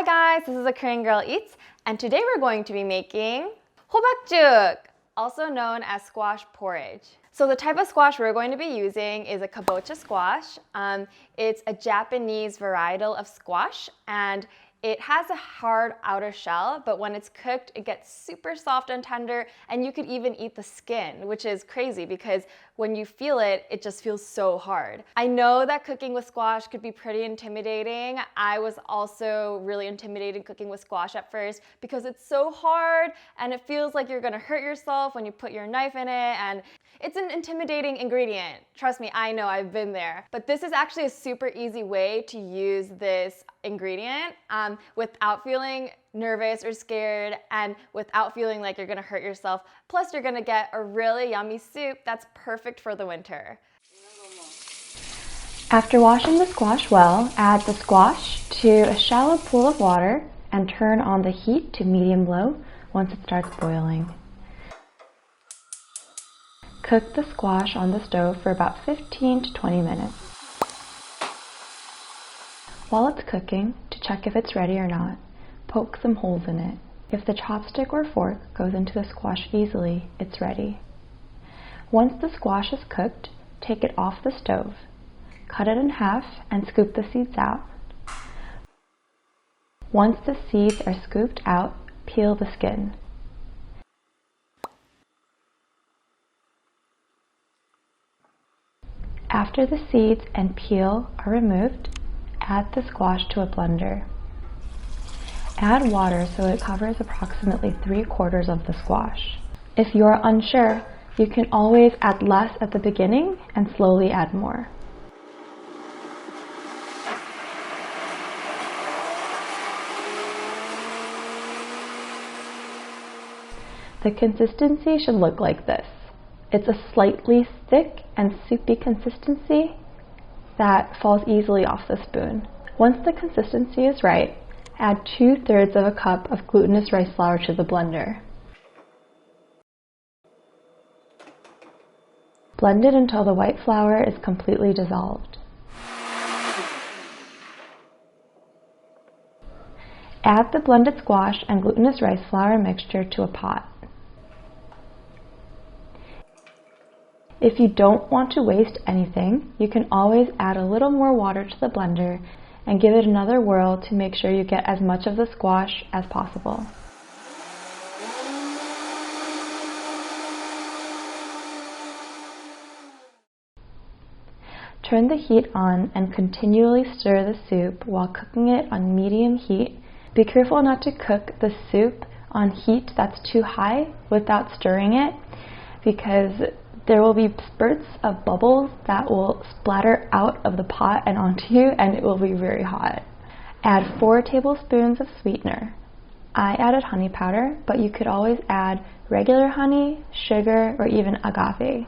Hi guys, this is a Korean Girl Eats, and today we're going to be making hobakjuk, also known as squash porridge. So the type of squash we're going to be using is a kabocha squash. It's a Japanese varietal of squash, and it has a hard outer shell, but when it's cooked, it gets super soft and tender, and you could even eat the skin, which is crazy because when you feel it, it just feels so hard. I know that cooking with squash could be pretty intimidating. I was also really intimidated cooking with squash at first because it's so hard and it feels like you're gonna hurt yourself when you put your knife in it, and it's an intimidating ingredient. Trust me, I know, I've been there. But this is actually a super easy way to use this ingredient without feeling nervous or scared and without feeling like you're gonna hurt yourself. Plus, you're gonna get a really yummy soup that's perfect for the winter. After washing the squash well, add the squash to a shallow pool of water and turn on the heat to medium-low once it starts boiling. Cook the squash on the stove for about 15 to 20 minutes. While it's cooking, to check if it's ready or not, poke some holes in it. If the chopstick or fork goes into the squash easily, it's ready. Once the squash is cooked, take it off the stove. Cut it in half and scoop the seeds out. Once the seeds are scooped out, peel the skin. After the seeds and peel are removed, add the squash to a blender. Add water so it covers approximately 3/4 of the squash. If you are unsure, you can always add less at the beginning and slowly add more. The consistency should look like this. It's a slightly thick and soupy consistency that falls easily off the spoon. Once the consistency is right, add 2/3 of a cup of glutinous rice flour to the blender. Blend it until the white flour is completely dissolved. Add the blended squash and glutinous rice flour mixture to a pot. If you don't want to waste anything, you can always add a little more water to the blender and give it another whirl to make sure you get as much of the squash as possible. Turn the heat on and continually stir the soup while cooking it on medium heat. Be careful not to cook the soup on heat that's too high without stirring it, because there will be spurts of bubbles that will splatter out of the pot and onto you, and it will be very hot. Add 4 tablespoons of sweetener. I added honey powder, but you could always add regular honey, sugar, or even agave.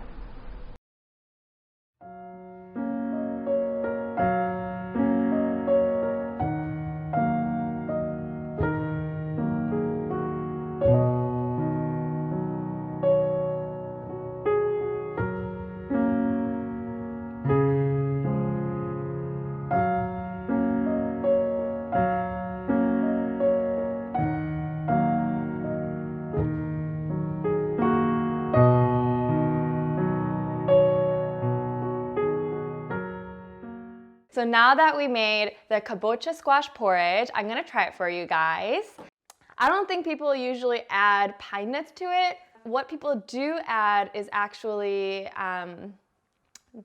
So now that we made the kabocha squash porridge, I'm gonna try it for you guys. I don't think people usually add pine nuts to it. What people do add is actually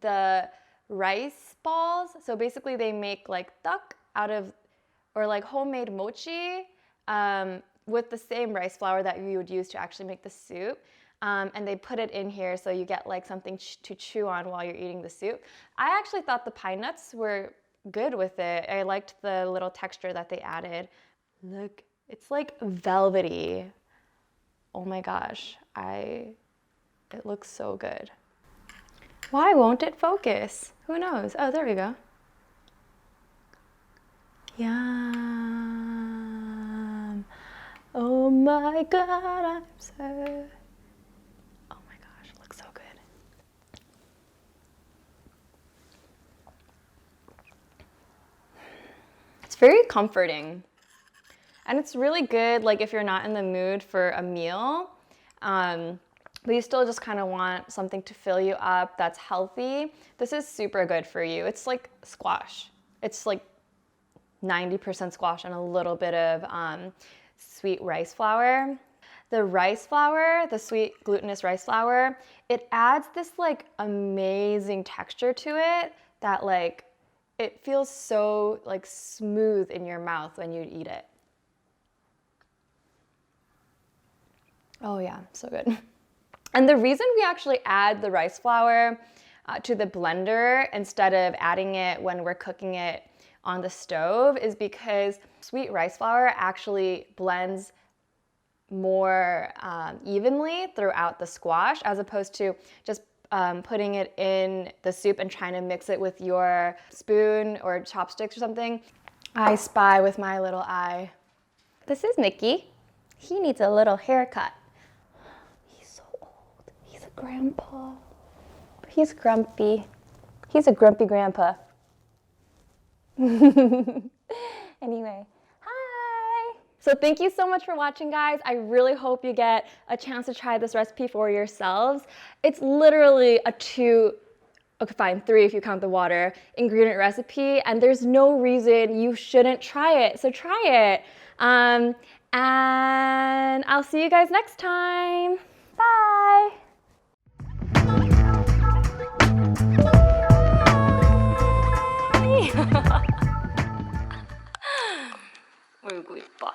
the rice balls. So basically they make like duck out of, or like homemade mochi with the same rice flour that you would use to actually make the soup. And they put it in here so you get like something to chew on while you're eating the soup. I actually thought the pine nuts were good with it. I liked the little texture that they added. Look, it's like velvety. Oh my gosh, it looks so good. Why won't it focus? Who knows? Oh, there we go. Yum. Oh my God, I'm so... very comforting. And it's really good like if you're not in the mood for a meal, but you still just kind of want something to fill you up that's healthy. This is super good for you. It's like squash. It's like 90% squash and a little bit of sweet rice flour. The rice flour, the sweet glutinous rice flour, it adds this like amazing texture to it that like it feels so like smooth in your mouth when you eat it. Oh yeah, so good. And the reason we actually add the rice flour to the blender instead of adding it when we're cooking it on the stove is because sweet rice flour actually blends more evenly throughout the squash as opposed to just putting it in the soup and trying to mix it with your spoon or chopsticks or something. I spy with my little eye. This is Mickey. He needs a little haircut. He's so old. He's a grandpa. He's grumpy. He's a grumpy grandpa. Anyway, hi! So thank you so much for watching, guys. I really hope you get a chance to try this recipe for yourselves. It's literally a 3 if you count the water, ingredient recipe, and there's no reason you shouldn't try it. So try it. And I'll see you guys next time. Bye! 어이구 이뻐.